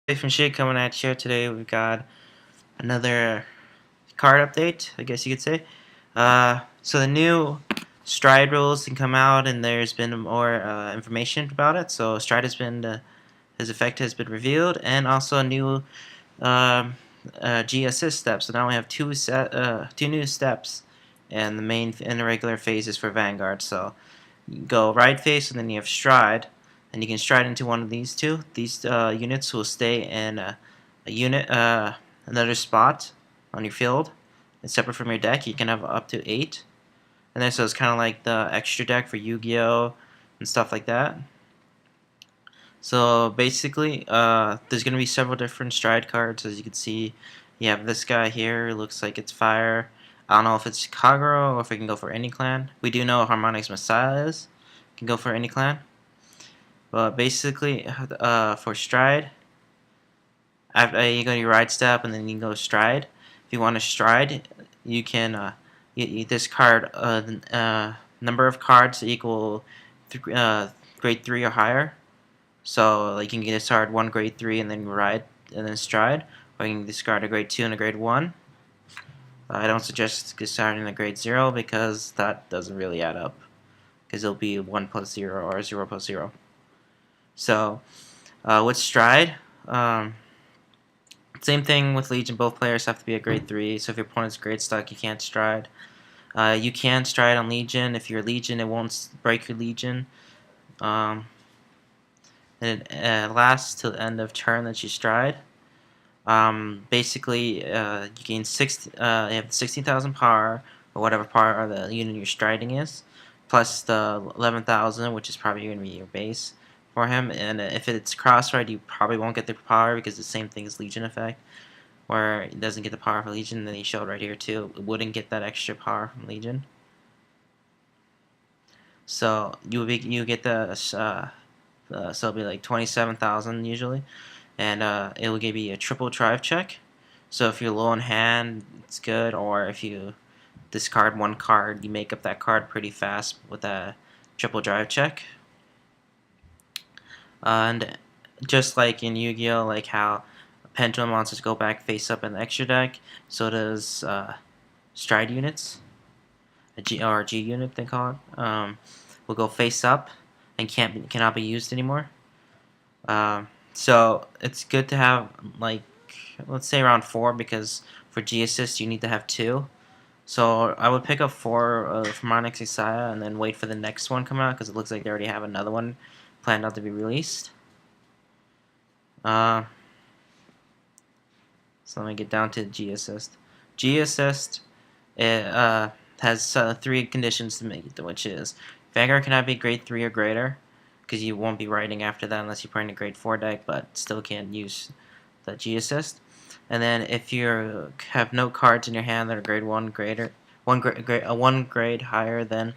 Hey, from ShiGig coming at you today. We've got another card update, I guess you could say. So the new Stride rules can come out, and there's been more information about it. So Stride has been his effect has been revealed, and also a new um, G assist steps. So now we have two new steps, and the main and the regular phases for Vanguard. So you go right phase, and then you have Stride, and you can stride into one of these two. These units will stay in a unit, another spot on your field. It's separate from your deck. You can have up to 8. And then so it's kind of like the extra deck for Yu-Gi-Oh! And stuff like that. So basically, there's going to be several different stride cards. As you can see, you have this guy here. It looks like it's fire. I don't know if it's Kagero or if we can go for any clan. We do know Harmonix Messiah is. Can go for any clan. But basically, for stride, after you go to your ride step and then you can go stride. If you want to stride, you can you discard number of cards equal grade 3 or higher. So like you can discard one grade 3 and then ride and then stride, or you can discard a grade 2 and a grade 1. I don't suggest discarding a grade 0 because that doesn't really add up, because it'll be 1 plus 0 or 0 plus 0. So with stride, same thing with Legion. Both players have to be a grade 3. So if your opponent's grade stuck, you can't stride. You can stride on Legion. If you're Legion, it won't break your Legion. And it lasts till the end of turn that you stride. Basically, you gain you have 16,000 power, or whatever power the unit you're striding is, plus the 11,000, which is probably going to be your base for him. And if it's cross-ride, you probably won't get the power because it's the same thing as Legion effect, where it doesn't get the power for Legion. Then he showed right here too, it wouldn't get that extra power from Legion. So you get the so it'll be like 27,000 usually, and it will give you a triple drive check. So if you're low in hand, it's good, or if you discard one card, you make up that card pretty fast with a triple drive check. And just like in Yu-Gi-Oh, like how Pendulum monsters go back face up in the extra deck, so does Stride units, a G unit they call it, will go face up and cannot be used anymore. So it's good to have, like, let's say around 4, because for G assist you need to have 2. So I would pick up 4 from Onyx Isaiah and then wait for the next one come out, because it looks like they already have another one planned out to be released. So let me get down to G assist. G assist has 3 conditions to make it, which is Vanguard cannot be grade 3 or greater, because you won't be riding after that unless you play in a grade 4 deck, but still can't use the G assist. And then if you have no cards in your hand that are grade 1 greater, one grade higher than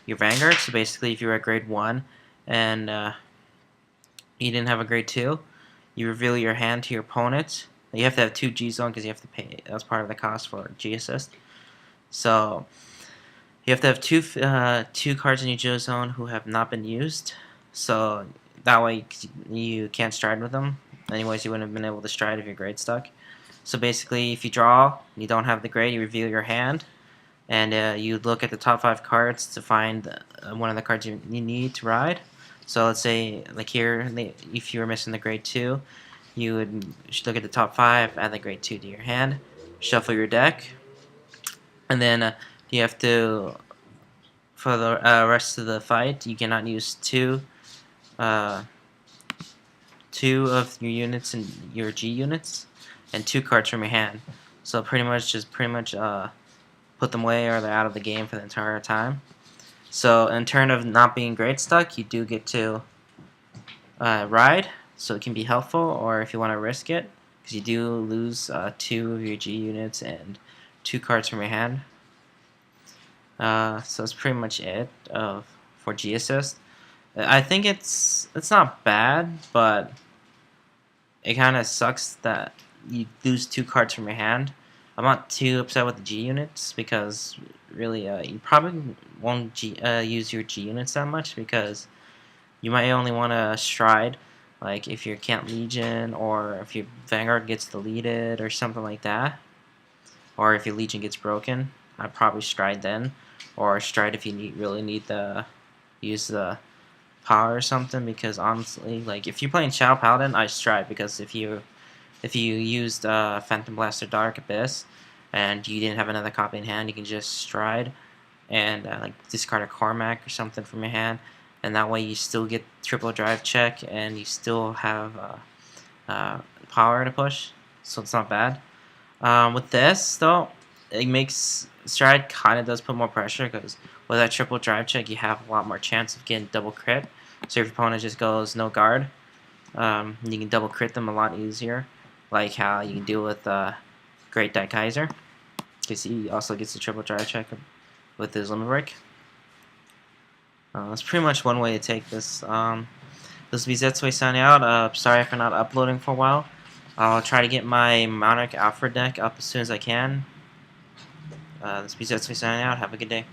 your Vanguard, so basically if you were at grade 1 and you didn't have a grade 2, you reveal your hand to your opponent. You have to have 2 G zone because you have to pay. That's part of the cost for G assist. So you have to have two cards in your G zone who have not been used. So that way you can't stride with them. Anyways, you wouldn't have been able to stride if your grade stuck. So basically, if you draw, you don't have the grade, you reveal your hand, and you look at the top 5 cards to find one of the cards you need to ride. So let's say, like here, if you were missing the grade 2, you would look at the top 5, add the grade 2 to your hand, shuffle your deck, and then you have to, for the rest of the fight, you cannot use two of your units and your G units, and 2 cards from your hand. So pretty much put them away, or they're out of the game for the entire time. So in turn of not being grade stuck, you do get to ride, so it can be helpful, or if you want to risk it, because you do lose 2 of your G units and 2 cards from your hand. So that's pretty much it for G assist. I think it's not bad, but it kind of sucks that you lose 2 cards from your hand. I'm not too upset with the G units, because really you probably won't use your G units that much, because you might only want to stride Like if you can't Legion, or if your Vanguard gets deleted or something like that, or if your Legion gets broken, I'd probably Stride then, or Stride if you really need to use the power or something. Because honestly, like if you're playing Shadow Paladin, I Stride, because if you used Phantom Blast or Dark Abyss and you didn't have another copy in hand, you can just Stride and like discard a Cormac or something from your hand, and that way you still get triple drive check and you still have power to push, so it's not bad. With this though, it makes Stride kind of does put more pressure, because with that triple drive check you have a lot more chance of getting double crit. So if your opponent just goes no guard, you can double crit them a lot easier, like how you can deal with Great Dai Kaiser, because he also gets the triple drive check with his limit break. That's pretty much one way to take this. This will be Zetsui signing out. Sorry for not uploading for a while. I'll try to get my Monarch Alpha deck up as soon as I can. This will be Zetsui signing out. Have a good day.